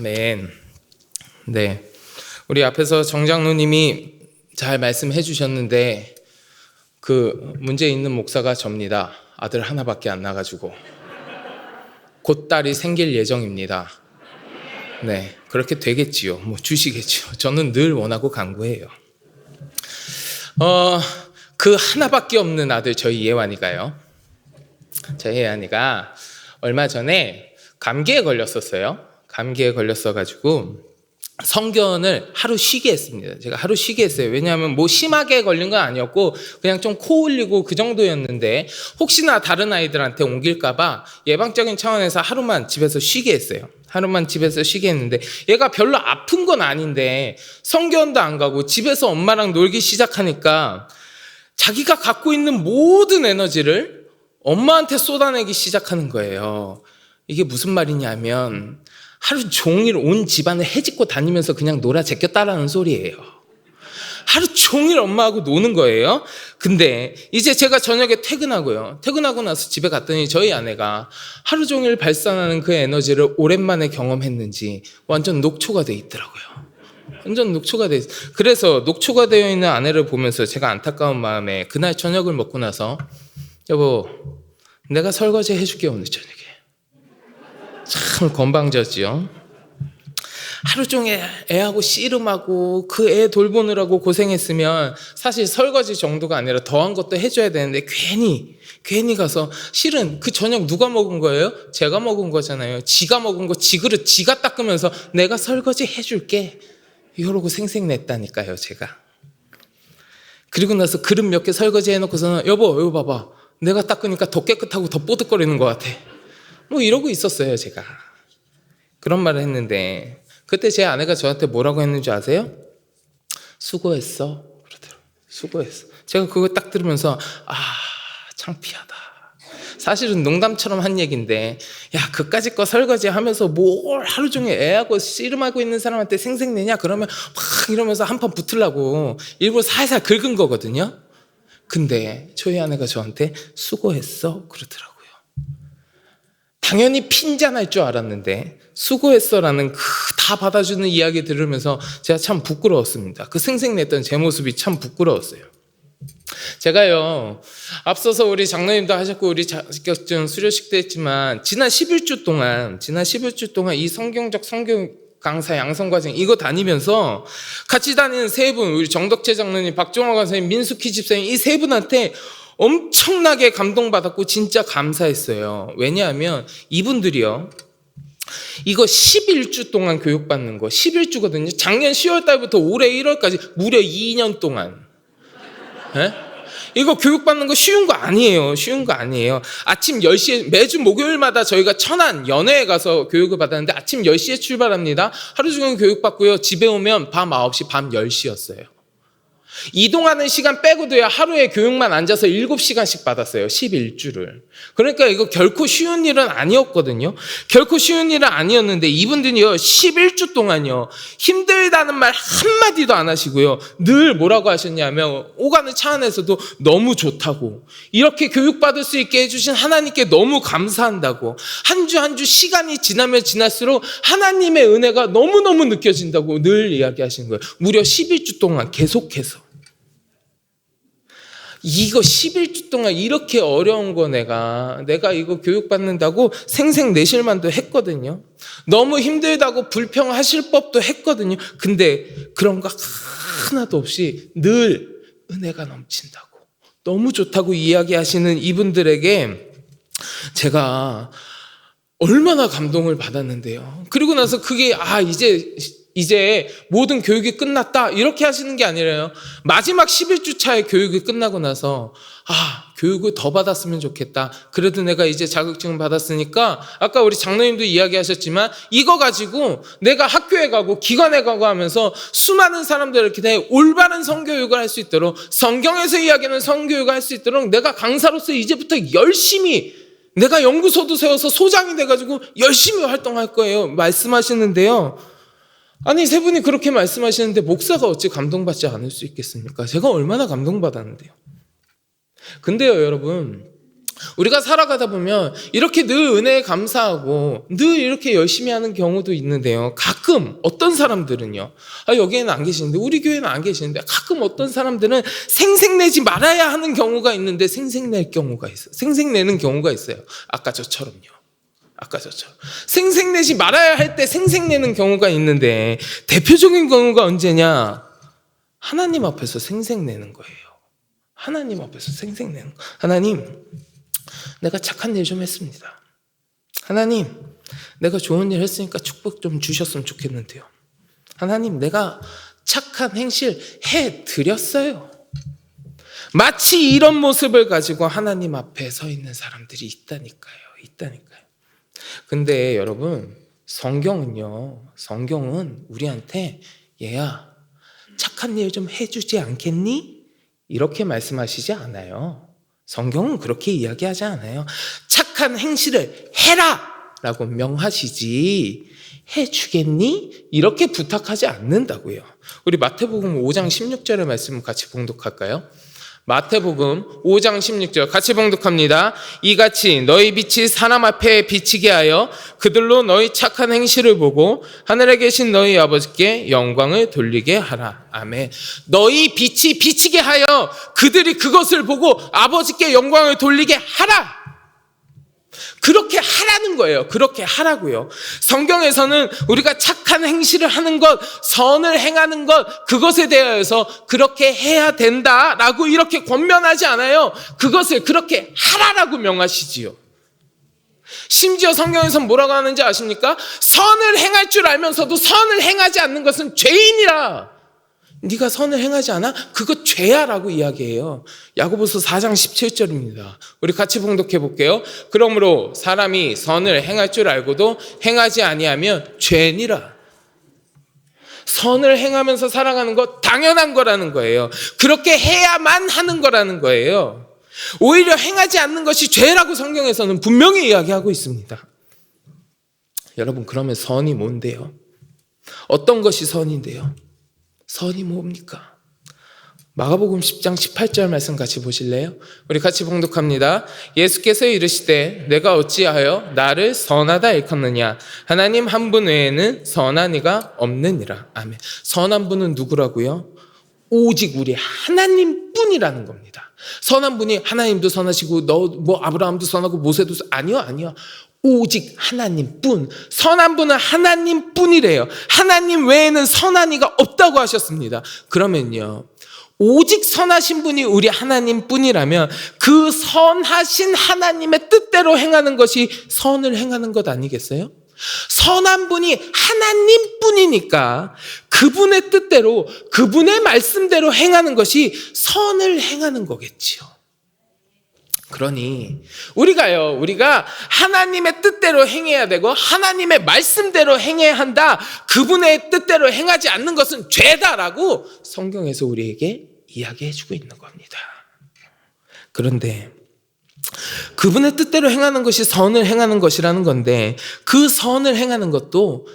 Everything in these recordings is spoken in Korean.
아멘. 네, 우리 앞에서 정장로님이 잘 말씀해 주셨는데 그 문제 있는 목사가 접니다. 아들 하나밖에 안 나가지고 곧 딸이 생길 예정입니다. 네, 그렇게 되겠지요. 뭐 주시겠지요. 저는 늘 원하고 간구해요. 그 하나밖에 없는 아들 저희 예완이가요. 저희 예완이가 얼마 전에 감기에 걸렸었어요. 감기에 걸렸어가지고 성견을 하루 쉬게 했습니다. 제가 하루 쉬게 했어요. 왜냐하면 뭐 심하게 걸린 건 아니었고 그냥 좀 코 흘리고 그 정도였는데 혹시나 다른 아이들한테 옮길까봐 예방적인 차원에서 하루만 집에서 쉬게 했어요. 하루만 집에서 쉬게 했는데 얘가 별로 아픈 건 아닌데 성견도 안 가고 집에서 엄마랑 놀기 시작하니까 자기가 갖고 있는 모든 에너지를 엄마한테 쏟아내기 시작하는 거예요. 이게 무슨 말이냐면 하루 종일 온 집안을 헤집고 다니면서 그냥 놀아 제꼈다라는 소리예요. 하루 종일 엄마하고 노는 거예요. 근데 이제 제가 저녁에 퇴근하고요. 퇴근하고 나서 집에 갔더니 저희 아내가 하루 종일 발산하는 그 에너지를 오랜만에 경험했는지 완전 녹초가 돼 있더라고요. 완전 녹초가 돼 있어요. 그래서 녹초가 되어 있는 아내를 보면서 제가 안타까운 마음에 그날 저녁을 먹고 나서 여보, 내가 설거지 해줄게 오늘 저녁에. 참 건방졌지요. 하루 종일 애하고 씨름하고 그 애 돌보느라고 고생했으면 사실 설거지 정도가 아니라 더한 것도 해줘야 되는데 괜히 가서 실은 그 저녁 누가 먹은 거예요? 제가 먹은 거잖아요. 지가 먹은 거 지 그릇 지가 닦으면서 내가 설거지 해줄게 이러고 생색냈다니까요 제가. 그리고 나서 그릇 몇 개 설거지 해놓고서는 여보 봐봐 내가 닦으니까 더 깨끗하고 더 뽀득거리는 것 같아 뭐 이러고 있었어요 제가. 그런 말을 했는데 그때 제 아내가 저한테 뭐라고 했는지 아세요? 수고했어 그러더라고요. 수고했어. 제가 그거 딱 들으면서 창피하다. 사실은 농담처럼 한 얘기인데 야 그까짓 거 설거지 하면서 뭘 하루 종일 애하고 씨름하고 있는 사람한테 생색내냐 그러면 막 이러면서 한판 붙으려고 일부러 살살 긁은 거거든요. 근데 저희 아내가 저한테 수고했어 그러더라고요. 당연히 핀잔할 줄 알았는데 수고했어라는 그 다 받아주는 이야기 들으면서 제가 참 부끄러웠습니다. 그 생색냈던 제 모습이 참 부끄러웠어요. 제가요 앞서서 우리 장로님도 하셨고 우리 자격증 수료식도 했지만 지난 11주 동안 이 성경적 성경 강사 양성과정 이거 다니면서 같이 다니는 세 분 우리 정덕재 장로님, 박종화 강사님, 민숙희 집사님 이 세 분한테 엄청나게 감동받았고 진짜 감사했어요. 왜냐하면 이분들이요 이거 11주 동안 교육받는 거 11주거든요. 작년 10월 달부터 올해 1월까지 무려 2년 동안 에? 이거 교육받는 거 쉬운 거 아니에요. 아침 10시에 매주 목요일마다 저희가 천안 연회에 가서 교육을 받았는데 아침 10시에 출발합니다. 하루 종일 교육받고요. 집에 오면 밤 9시, 밤 10시였어요. 이동하는 시간 빼고도요 하루에 교육만 앉아서 7시간씩 받았어요. 11주를. 그러니까 이거 결코 쉬운 일은 아니었거든요. 결코 쉬운 일은 아니었는데 이분들이요 11주 동안요 힘들다는 말 한마디도 안 하시고요 늘 뭐라고 하셨냐면 오가는 차 안에서도 너무 좋다고 이렇게 교육받을 수 있게 해주신 하나님께 너무 감사한다고 한 주 한 주 시간이 지나면 지날수록 하나님의 은혜가 너무너무 느껴진다고 늘 이야기하시는 거예요. 무려 11주 동안 계속해서. 이거 11주 동안 이렇게 어려운 거 내가 이거 교육받는다고 생색내실 만도 했거든요. 너무 힘들다고 불평하실 법도 했거든요. 근데 그런 거 하나도 없이 늘 은혜가 넘친다고 너무 좋다고 이야기하시는 이분들에게 제가 얼마나 감동을 받았는데요. 그리고 나서 그게 이제 모든 교육이 끝났다 이렇게 하시는 게 아니라요. 마지막 11주 차에 교육이 끝나고 나서 교육을 더 받았으면 좋겠다. 그래도 내가 이제 자격증을 받았으니까 아까 우리 장로님도 이야기하셨지만 이거 가지고 내가 학교에 가고 기관에 가고 하면서 수많은 사람들에게 올바른 성교육을 할 수 있도록 성경에서 이야기하는 성교육을 할 수 있도록 내가 강사로서 이제부터 열심히 내가 연구소도 세워서 소장이 돼가지고 열심히 활동할 거예요 말씀하시는데요. 아니 세 분이 그렇게 말씀하시는데 목사가 어찌 감동받지 않을 수 있겠습니까? 제가 얼마나 감동받았는데요. 근데요 여러분 우리가 살아가다 보면 이렇게 늘 은혜에 감사하고 늘 이렇게 열심히 하는 경우도 있는데요. 가끔 어떤 사람들은요. 여기에는 안 계시는데, 우리 교회는 안 계시는데, 가끔 어떤 사람들은 생색내지 말아야 하는 경우가 있는데 생색낼 경우가 있어요. 생색내는 경우가 있어요. 아까 저처럼요. 생색내지 말아야 할 때 생색내는 경우가 있는데, 대표적인 경우가 언제냐? 하나님 앞에서 생색내는 거예요. 하나님 앞에서 생색내는 거. 하나님, 내가 착한 일 좀 했습니다. 하나님, 내가 좋은 일 했으니까 축복 좀 주셨으면 좋겠는데요. 하나님, 내가 착한 행실 해드렸어요. 마치 이런 모습을 가지고 하나님 앞에 서 있는 사람들이 있다니까요. 근데 여러분, 성경은 우리한테 얘야, 착한 일 좀 해주지 않겠니? 이렇게 말씀하시지 않아요. 성경은 그렇게 이야기하지 않아요. 착한 행실을 해라! 라고 명하시지, 해주겠니? 이렇게 부탁하지 않는다고요. 우리 마태복음 5장 16절의 말씀 같이 봉독할까요? 마태복음 5장 16절 같이 봉독합니다. 이같이 너희 빛이 사람 앞에 비치게 하여 그들로 너희 착한 행실을 보고 하늘에 계신 너희 아버지께 영광을 돌리게 하라. 아멘. 너희 빛이 비치게 하여 그들이 그것을 보고 아버지께 영광을 돌리게 하라. 그렇게 하라는 거예요. 그렇게 하라고요. 성경에서는 우리가 착한 행실을 하는 것, 선을 행하는 것, 그것에 대하여서 그렇게 해야 된다라고 이렇게 권면하지 않아요. 그것을 그렇게 하라라고 명하시지요. 심지어 성경에서는 뭐라고 하는지 아십니까? 선을 행할 줄 알면서도 선을 행하지 않는 것은 죄인이라. 네가 선을 행하지 않아? 그거 죄야라고 이야기해요. 야고보서 4장 17절입니다. 우리 같이 봉독해 볼게요. 그러므로 사람이 선을 행할 줄 알고도 행하지 아니하면 죄니라. 선을 행하면서 살아가는 것 당연한 거라는 거예요. 그렇게 해야만 하는 거라는 거예요. 오히려 행하지 않는 것이 죄라고 성경에서는 분명히 이야기하고 있습니다. 여러분, 그러면 선이 뭔데요? 어떤 것이 선인데요? 선이 뭡니까? 마가복음 10장 18절 말씀 같이 보실래요? 우리 같이 봉독합니다. 예수께서 이르시되 내가 어찌하여 나를 선하다 일컫느냐? 하나님 한 분 외에는 선한 이가 없느니라. 아멘. 선한 분은 누구라고요? 오직 우리 하나님뿐이라는 겁니다. 선한 분이 하나님도 선하시고 아브라함도 선하고 모세도 아니요. 오직 하나님뿐. 선한 분은 하나님뿐이래요. 하나님 외에는 선한 이가 없다고 하셨습니다. 그러면요, 오직 선하신 분이 우리 하나님뿐이라면 그 선하신 하나님의 뜻대로 행하는 것이 선을 행하는 것 아니겠어요? 선한 분이 하나님뿐이니까 그분의 뜻대로, 그분의 말씀대로 행하는 것이 선을 행하는 거겠지요. 그러니 우리가 하나님의 뜻대로 행해야 되고 하나님의 말씀대로 행해야 한다, 그분의 뜻대로 행하지 않는 것은 죄다라고 성경에서 우리에게 이야기해 주고 있는 겁니다. 그런데 그분의 뜻대로 행하는 것이 선을 행하는 것이라는 건데, 그 선을 행하는 것도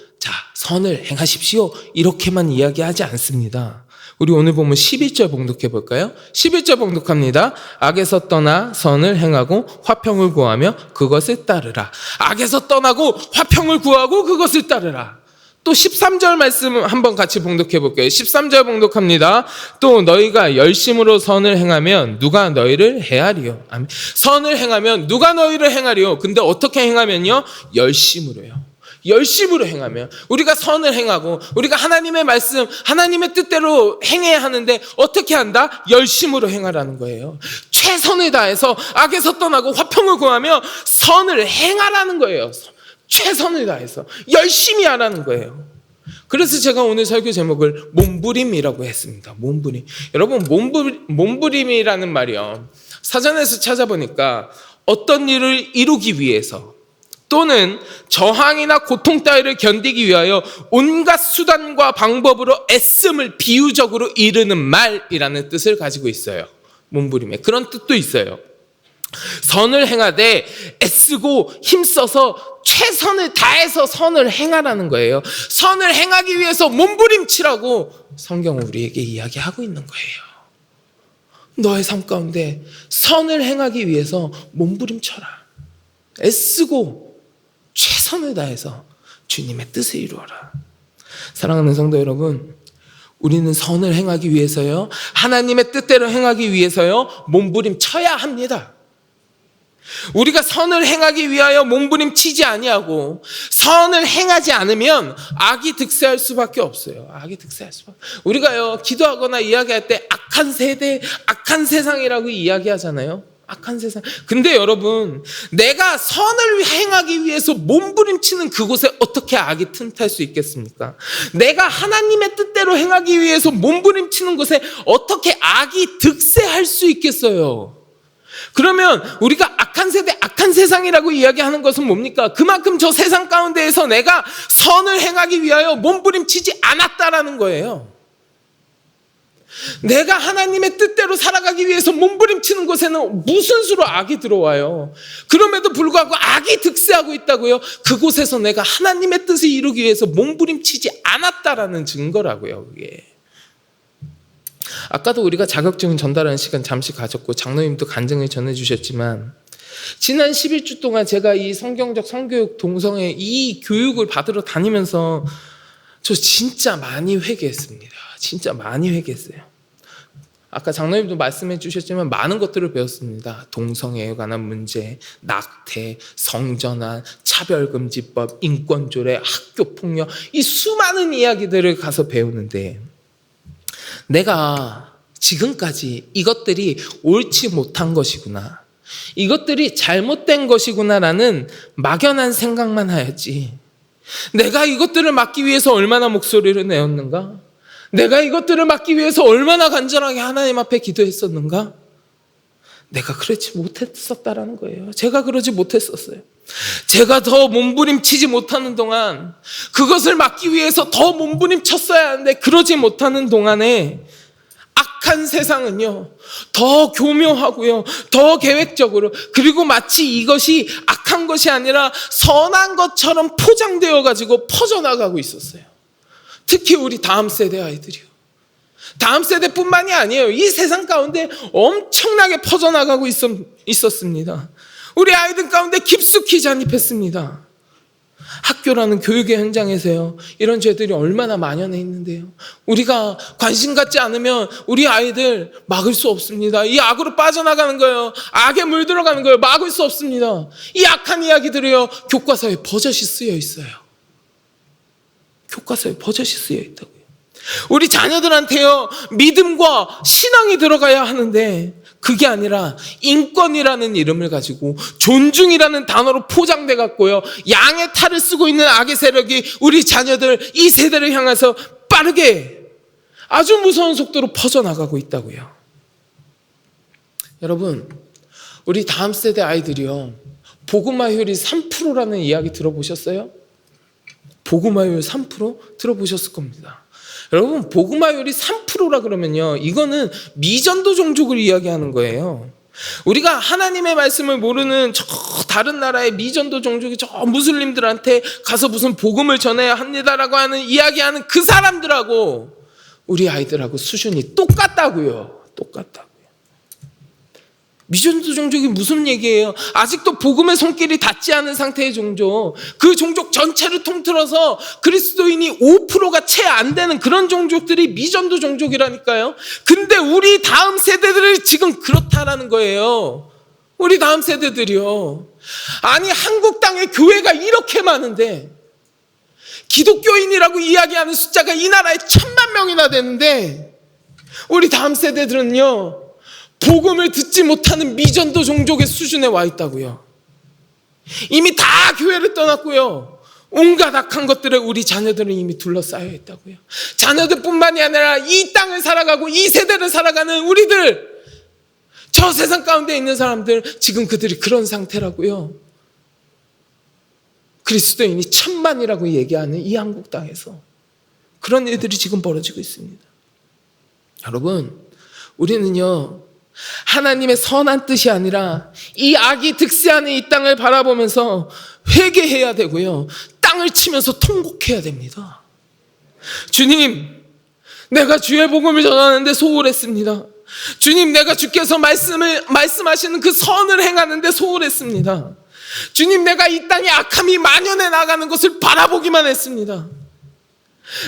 선을 행하십시오 이렇게만 이야기하지 않습니다. 우리 오늘 보면 11절 봉독해 볼까요? 11절 봉독합니다. 악에서 떠나 선을 행하고 화평을 구하며 그것을 따르라. 악에서 떠나고 화평을 구하고 그것을 따르라. 또 13절 말씀 한번 같이 봉독해 볼게요. 13절 봉독합니다. 또 너희가 열심으로 선을 행하면 누가 너희를 헤아리요. 아멘. 선을 행하면 누가 너희를 행하리요. 근데 어떻게 행하면요? 열심으로요. 열심으로 행하면, 우리가 선을 행하고 우리가 하나님의 말씀, 하나님의 뜻대로 행해야 하는데 어떻게 한다? 열심으로 행하라는 거예요. 최선을 다해서 악에서 떠나고 화평을 구하며 선을 행하라는 거예요. 최선을 다해서 열심히 하라는 거예요. 그래서 제가 오늘 설교 제목을 몸부림이라고 했습니다. 몸부림. 여러분, 몸부림이라는 말이요, 사전에서 찾아보니까 어떤 일을 이루기 위해서 또는 저항이나 고통 따위를 견디기 위하여 온갖 수단과 방법으로 애씀을 비유적으로 이르는 말이라는 뜻을 가지고 있어요. 몸부림에 그런 뜻도 있어요. 선을 행하되 애쓰고 힘써서 최선을 다해서 선을 행하라는 거예요. 선을 행하기 위해서 몸부림치라고 성경은 우리에게 이야기하고 있는 거예요. 너의 삶 가운데 선을 행하기 위해서 몸부림쳐라. 애쓰고 최선을 다해서 주님의 뜻을 이루어라. 사랑하는 성도 여러분, 우리는 선을 행하기 위해서요, 하나님의 뜻대로 행하기 위해서요, 몸부림쳐야 합니다. 우리가 선을 행하기 위하여 몸부림치지 아니하고 선을 행하지 않으면 악이 득세할 수밖에 없어요. 악이 득세할 수밖에. 우리가요, 기도하거나 이야기할 때 악한 세대, 악한 세상이라고 이야기하잖아요. 악한 세상. 근데 여러분, 내가 선을 행하기 위해서 몸부림치는 그곳에 어떻게 악이 틈탈 수 있겠습니까? 내가 하나님의 뜻대로 행하기 위해서 몸부림치는 곳에 어떻게 악이 득세할 수 있겠어요? 그러면 우리가 악한 세대, 악한 세상이라고 이야기하는 것은 뭡니까? 그만큼 저 세상 가운데에서 내가 선을 행하기 위하여 몸부림치지 않았다라는 거예요. 내가 하나님의 뜻대로 살아가기 위해서 몸부림치는 곳에는 무슨 수로 악이 들어와요. 그럼에도 불구하고 악이 득세하고 있다고요. 그곳에서 내가 하나님의 뜻을 이루기 위해서 몸부림치지 않았다라는 증거라고요. 그게. 아까도 우리가 자격증 전달하는 시간 잠시 가졌고 장로님도 간증을 전해주셨지만, 지난 11주 동안 제가 이 성경적 성교육 동성애 이 교육을 받으러 다니면서 저 진짜 많이 회개했습니다. 진짜 많이 회개했어요. 아까 장로님도 말씀해 주셨지만 많은 것들을 배웠습니다. 동성애에 관한 문제, 낙태, 성전환, 차별금지법, 인권조례, 학교폭력, 이 수많은 이야기들을 가서 배우는데, 내가 지금까지 이것들이 옳지 못한 것이구나, 이것들이 잘못된 것이구나라는 막연한 생각만 하였지, 내가 이것들을 막기 위해서 얼마나 목소리를 내었는가? 내가 이것들을 막기 위해서 얼마나 간절하게 하나님 앞에 기도했었는가? 내가 그렇지 못했었다라는 거예요. 제가 그러지 못했었어요. 제가 더 몸부림치지 못하는 동안, 그것을 막기 위해서 더 몸부림쳤어야 하는데 그러지 못하는 동안에 악한 세상은요, 더 교묘하고요, 더 계획적으로, 그리고 마치 이것이 악한 것이 아니라 선한 것처럼 포장되어 가지고 퍼져나가고 있었어요. 특히 우리 다음 세대 아이들이요. 다음 세대뿐만이 아니에요. 이 세상 가운데 엄청나게 퍼져나가고 있었습니다. 우리 아이들 가운데 깊숙이 잠입했습니다. 학교라는 교육의 현장에서요, 이런 죄들이 얼마나 만연해 있는데요. 우리가 관심 갖지 않으면 우리 아이들 막을 수 없습니다. 이 악으로 빠져나가는 거예요. 악에 물들어가는 거예요. 막을 수 없습니다. 이 악한 이야기들이요, 교과서에 버젓이 쓰여 있어요. 교과서에 버젓이 쓰여 있다고요. 우리 자녀들한테요, 믿음과 신앙이 들어가야 하는데 그게 아니라 인권이라는 이름을 가지고 존중이라는 단어로 포장돼 갖고요, 양의 탈을 쓰고 있는 악의 세력이 우리 자녀들, 이 세대를 향해서 빠르게 아주 무서운 속도로 퍼져나가고 있다고요. 여러분, 우리 다음 세대 아이들이요, 복음화율이 3%라는 이야기 들어보셨어요? 복음화율 3% 들어보셨을 겁니다. 여러분, 복음화율이 3%라 그러면요, 이거는 미전도 종족을 이야기하는 거예요. 우리가 하나님의 말씀을 모르는 저 다른 나라의 미전도 종족이 저 무슬림들한테 가서 무슨 복음을 전해야 합니다라고 하는 이야기하는 그 사람들하고 우리 아이들하고 수준이 똑같다고요. 똑같다고요. 미전도 종족이 무슨 얘기예요? 아직도 복음의 손길이 닿지 않은 상태의 종족, 그 종족 전체를 통틀어서 그리스도인이 5%가 채 안 되는 그런 종족들이 미전도 종족이라니까요. 근데 우리 다음 세대들이 지금 그렇다라는 거예요. 우리 다음 세대들이요. 아니, 한국 땅에 교회가 이렇게 많은데, 기독교인이라고 이야기하는 숫자가 이 나라에 1,000만 명이나 되는데, 우리 다음 세대들은요, 복음을 듣지 못하는 미전도 종족의 수준에 와 있다고요. 이미 다 교회를 떠났고요, 온갖 악한 것들에 우리 자녀들은 이미 둘러싸여 있다고요. 자녀들뿐만이 아니라 이 땅을 살아가고 이 세대를 살아가는 우리들, 저 세상 가운데 있는 사람들, 지금 그들이 그런 상태라고요. 그리스도인이 1,000만이라고 얘기하는 이 한국 땅에서 그런 일들이 지금 벌어지고 있습니다. 여러분, 우리는요, 하나님의 선한 뜻이 아니라 이 악이 득세하는 이 땅을 바라보면서 회개해야 되고요, 땅을 치면서 통곡해야 됩니다. 주님, 내가 주의 복음을 전하는데 소홀했습니다. 주님, 내가 주께서 말씀하시는 그 선을 행하는데 소홀했습니다. 주님, 내가 이 땅에 악함이 만연해 나가는 것을 바라보기만 했습니다.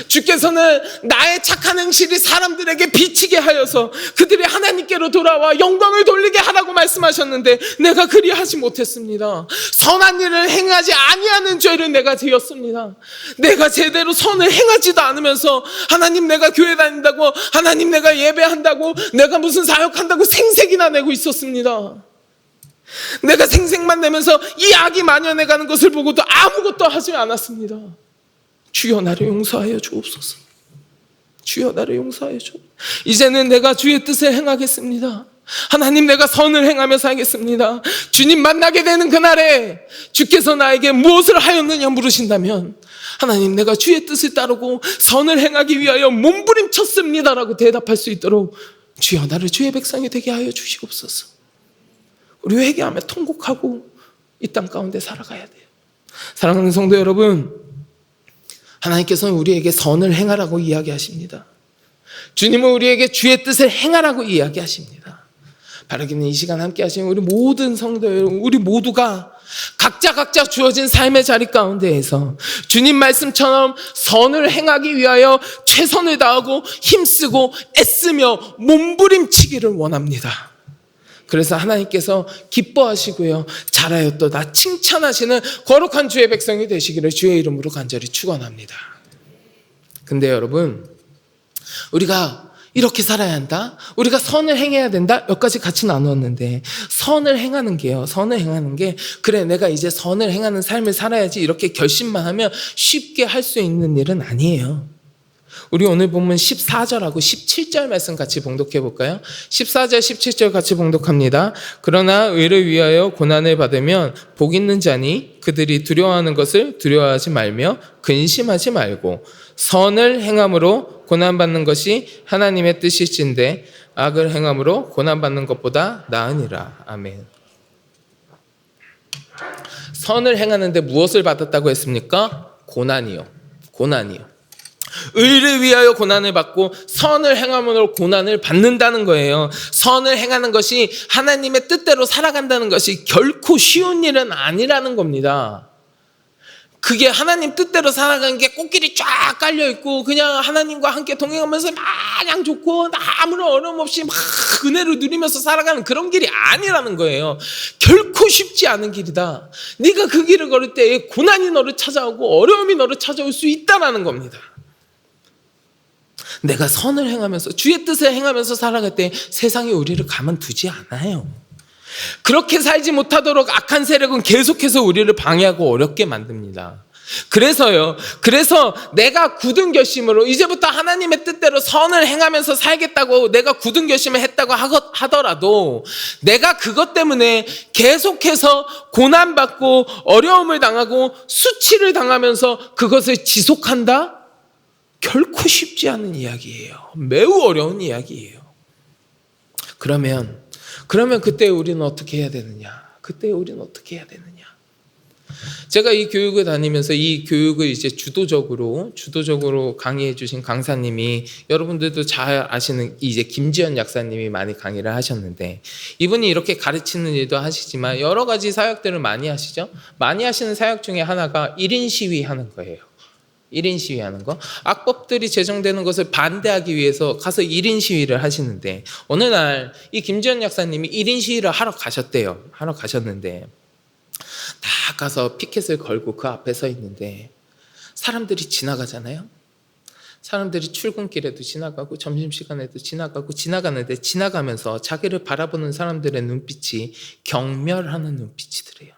주께서는 나의 착한 행실이 사람들에게 비치게 하여서 그들이 하나님께로 돌아와 영광을 돌리게 하라고 말씀하셨는데 내가 그리하지 못했습니다. 선한 일을 행하지 아니하는 죄를 내가 지었습니다. 내가 제대로 선을 행하지도 않으면서 하나님, 내가 교회 다닌다고, 하나님, 내가 예배한다고, 내가 무슨 사역한다고 생색이나 내고 있었습니다. 내가 생색만 내면서 이 악이 만연해가는 것을 보고도 아무것도 하지 않았습니다. 주여, 나를 용서하여 주옵소서. 주여, 나를 용서하여 주옵소서. 이제는 내가 주의 뜻을 행하겠습니다. 하나님, 내가 선을 행하며 살겠습니다. 주님 만나게 되는 그날에 주께서 나에게 무엇을 하였느냐 물으신다면 하나님, 내가 주의 뜻을 따르고 선을 행하기 위하여 몸부림쳤습니다라고 대답할 수 있도록 주여, 나를 주의 백성이 되게 하여 주시옵소서. 우리 회개하며 통곡하고 이 땅 가운데 살아가야 돼요. 사랑하는 성도 여러분, 하나님께서는 우리에게 선을 행하라고 이야기하십니다. 주님은 우리에게 주의 뜻을 행하라고 이야기하십니다. 바라기는 이 시간 함께 하시는 우리 모든 성도 여러분, 우리 모두가 각자 주어진 삶의 자리 가운데에서 주님 말씀처럼 선을 행하기 위하여 최선을 다하고 힘쓰고 애쓰며 몸부림치기를 원합니다. 그래서 하나님께서 기뻐하시고요, 잘하였도다 칭찬하시는 거룩한 주의 백성이 되시기를 주의 이름으로 간절히 축원합니다. 근데 여러분, 우리가 이렇게 살아야 한다, 우리가 선을 행해야 된다, 몇 가지 같이 나누었는데 선을 행하는 게 그래, 내가 이제 선을 행하는 삶을 살아야지 이렇게 결심만 하면 쉽게 할 수 있는 일은 아니에요. 우리 오늘 본문 14절하고 17절 말씀 같이 봉독해 볼까요? 14절 17절 같이 봉독합니다. 그러나 의를 위하여 고난을 받으면 복 있는 자니 그들이 두려워하는 것을 두려워하지 말며 근심하지 말고 선을 행함으로 고난받는 것이 하나님의 뜻일진데 악을 행함으로 고난받는 것보다 나으니라. 아멘. 선을 행하는데 무엇을 받았다고 했습니까? 고난이요. 의를 위하여 고난을 받고 선을 행함으로 고난을 받는다는 거예요. 선을 행하는 것이 하나님의 뜻대로 살아간다는 것이 결코 쉬운 일은 아니라는 겁니다. 그게 하나님 뜻대로 살아가는 게 꽃길이 쫙 깔려있고 그냥 하나님과 함께 동행하면서 마냥 좋고 아무런 어려움 없이 막 은혜를 누리면서 살아가는 그런 길이 아니라는 거예요. 결코 쉽지 않은 길이다. 네가 그 길을 걸을 때 고난이 너를 찾아오고 어려움이 너를 찾아올 수 있다는 겁니다. 내가 선을 행하면서 주의 뜻을 행하면서 살아갈 때 세상이 우리를 가만두지 않아요. 그렇게 살지 못하도록 악한 세력은 계속해서 우리를 방해하고 어렵게 만듭니다. 그래서 내가 굳은 결심으로 이제부터 하나님의 뜻대로 선을 행하면서 살겠다고 내가 굳은 결심을 했다고 하더라도 내가 그것 때문에 계속해서 고난받고 어려움을 당하고 수치를 당하면서 그것을 지속한다? 결코 쉽지 않은 이야기예요. 매우 어려운 이야기예요. 그러면 그때 우리는 어떻게 해야 되느냐? 제가 이 교육을 다니면서 이 교육을 이제 주도적으로 강의해 주신 강사님이 여러분들도 잘 아시는 이제 김지연 약사님이 많이 강의를 하셨는데 이분이 이렇게 가르치는 일도 하시지만 여러 가지 사역들을 많이 하시죠. 많이 하시는 사역 중에 하나가 1인 시위하는 거예요. 1인 시위하는 거. 악법들이 제정되는 것을 반대하기 위해서 가서 1인 시위를 하시는데 어느 날 이 김지연 약사님이 1인 시위를 하러 가셨는데 딱 가서 피켓을 걸고 그 앞에 서 있는데 사람들이 지나가잖아요. 사람들이 출근길에도 지나가고 점심시간에도 지나가는데 지나가면서 자기를 바라보는 사람들의 눈빛이 경멸하는 눈빛이더래요.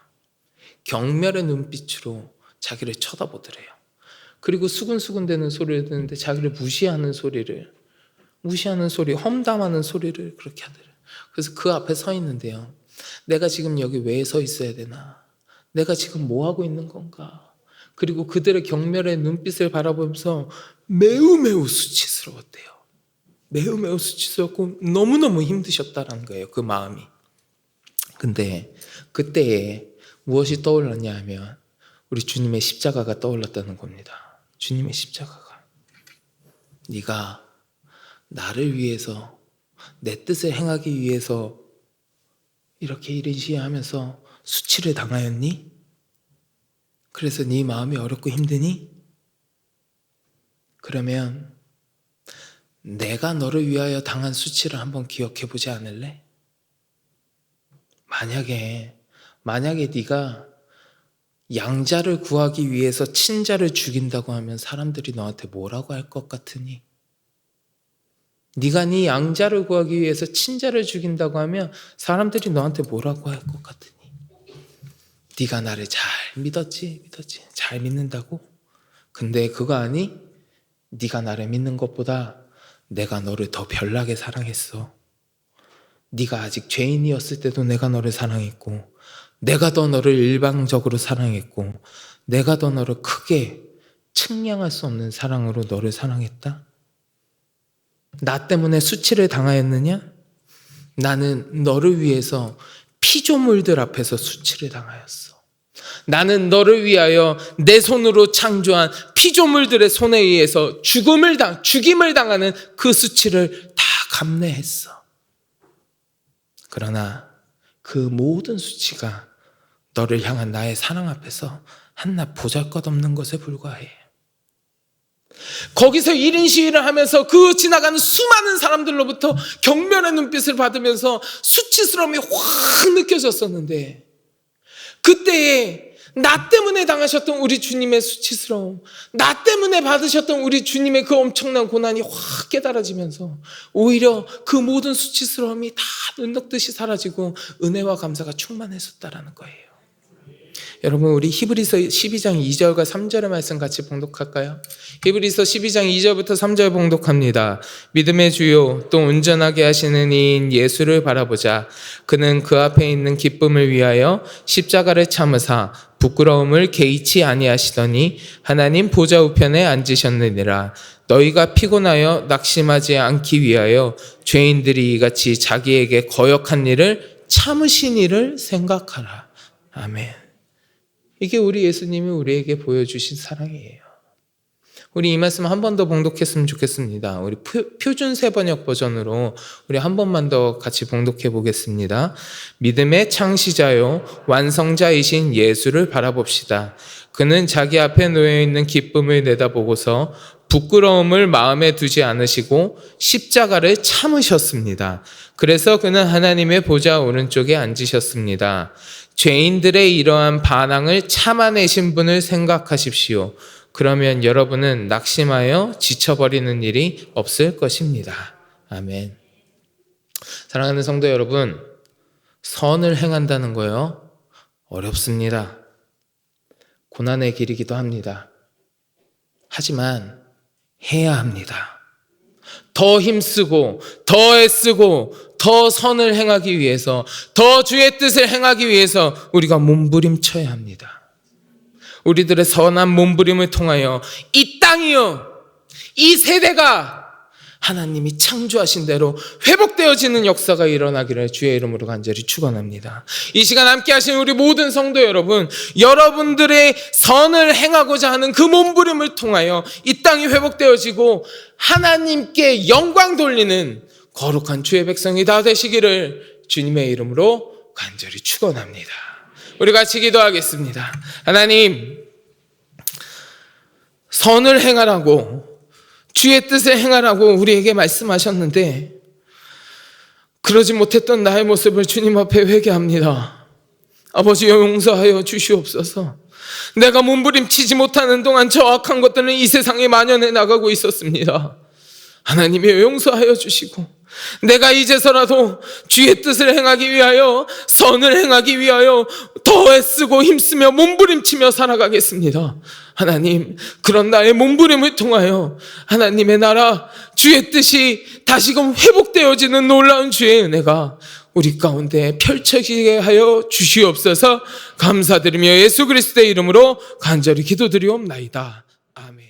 경멸의 눈빛으로 자기를 쳐다보더래요. 그리고 수근수근대는 소리를 듣는데 자기를 무시하는 소리, 험담하는 소리를 그렇게 하더래요. 그래서 그 앞에 서 있는데요. 내가 지금 여기 왜 서 있어야 되나? 내가 지금 뭐 하고 있는 건가? 그리고 그들의 경멸의 눈빛을 바라보면서 매우 수치스러웠대요. 매우 수치스럽고 너무너무 힘드셨다는 거예요. 그 마음이. 근데 그때에 무엇이 떠올랐냐 하면 우리 주님의 십자가가 떠올랐다는 겁니다. 주님의 십자가가. 네가 나를 위해서 내 뜻을 행하기 위해서 이렇게 이른 시에 하면서 수치를 당하였니? 그래서 네 마음이 어렵고 힘드니? 그러면 내가 너를 위하여 당한 수치를 한번 기억해 보지 않을래? 만약에 네가 양자를 구하기 위해서 친자를 죽인다고 하면 사람들이 너한테 뭐라고 할 것 같으니? 네가 네 양자를 구하기 위해서 친자를 죽인다고 하면 사람들이 너한테 뭐라고 할 것 같으니? 네가 나를 잘 믿었지? 잘 믿는다고? 근데 그거 아니? 네가 나를 믿는 것보다 내가 너를 더 별나게 사랑했어. 네가 아직 죄인이었을 때도 내가 너를 사랑했고, 내가 더 너를 일방적으로 사랑했고, 내가 더 너를 크게 측량할 수 없는 사랑으로 너를 사랑했다? 나 때문에 수치를 당하였느냐? 나는 너를 위해서 피조물들 앞에서 수치를 당하였어. 나는 너를 위하여 내 손으로 창조한 피조물들의 손에 의해서 죽임을 당하는 그 수치를 다 감내했어. 그러나 그 모든 수치가 너를 향한 나의 사랑 앞에서 한낱 보잘것없는 것에 불과해. 거기서 1인 시위를 하면서 그 지나가는 수많은 사람들로부터 경멸의 눈빛을 받으면서 수치스러움이 확 느껴졌었는데, 그때에 나 때문에 당하셨던 우리 주님의 수치스러움, 나 때문에 받으셨던 우리 주님의 그 엄청난 고난이 확 깨달아지면서 오히려 그 모든 수치스러움이 다 눈 녹듯이 사라지고 은혜와 감사가 충만했었다라는 거예요. 여러분, 우리 히브리서 12장 2절과 3절의 말씀 같이 봉독할까요? 히브리서 12장 2절부터 3절 봉독합니다. 믿음의 주요 또 온전하게 하시는 이인 예수를 바라보자. 그는 그 앞에 있는 기쁨을 위하여 십자가를 참으사 부끄러움을 개의치 아니하시더니 하나님 보좌 우편에 앉으셨느니라. 너희가 피곤하여 낙심하지 않기 위하여 죄인들이 이같이 자기에게 거역한 일을 참으신 일을 생각하라. 아멘. 이게 우리 예수님이 우리에게 보여주신 사랑이에요. 우리 이 말씀 한 번 더 봉독했으면 좋겠습니다. 우리 표준 세번역 버전으로 우리 한 번만 더 같이 봉독해 보겠습니다. 믿음의 창시자요 완성자이신 예수를 바라봅시다. 그는 자기 앞에 놓여 있는 기쁨을 내다보고서 부끄러움을 마음에 두지 않으시고 십자가를 참으셨습니다. 그래서 그는 하나님의 보좌 오른쪽에 앉으셨습니다. 죄인들의 이러한 반항을 참아내신 분을 생각하십시오. 그러면 여러분은 낙심하여 지쳐버리는 일이 없을 것입니다. 아멘. 사랑하는 성도 여러분, 선을 행한다는 거요, 어렵습니다. 고난의 길이기도 합니다. 하지만 해야 합니다. 더 힘쓰고 더 애쓰고 더 선을 행하기 위해서, 더 주의 뜻을 행하기 위해서 우리가 몸부림쳐야 합니다. 우리들의 선한 몸부림을 통하여 이 땅이요, 이 세대가 하나님이 창조하신 대로 회복되어지는 역사가 일어나기를 주의 이름으로 간절히 축원합니다. 이 시간 함께 하신 우리 모든 성도 여러분, 여러분들의 선을 행하고자 하는 그 몸부림을 통하여 이 땅이 회복되어지고 하나님께 영광 돌리는 거룩한 주의 백성이 다 되시기를 주님의 이름으로 간절히 축원합니다. 우리 같이 기도하겠습니다. 하나님, 선을 행하라고, 주의 뜻을 행하라고 우리에게 말씀하셨는데 그러지 못했던 나의 모습을 주님 앞에 회개합니다. 아버지, 용서하여 주시옵소서. 내가 몸부림치지 못하는 동안 저 악한 것들은 이 세상에 만연해 나가고 있었습니다. 하나님이 용서하여 주시고 내가 이제서라도 주의 뜻을 행하기 위하여, 선을 행하기 위하여 더 애쓰고 힘쓰며 몸부림치며 살아가겠습니다. 하나님, 그런 나의 몸부림을 통하여 하나님의 나라, 주의 뜻이 다시금 회복되어지는 놀라운 주의 은혜가 우리 가운데 펼쳐지게 하여 주시옵소서. 감사드리며 예수 그리스도의 이름으로 간절히 기도드리옵나이다. 아멘.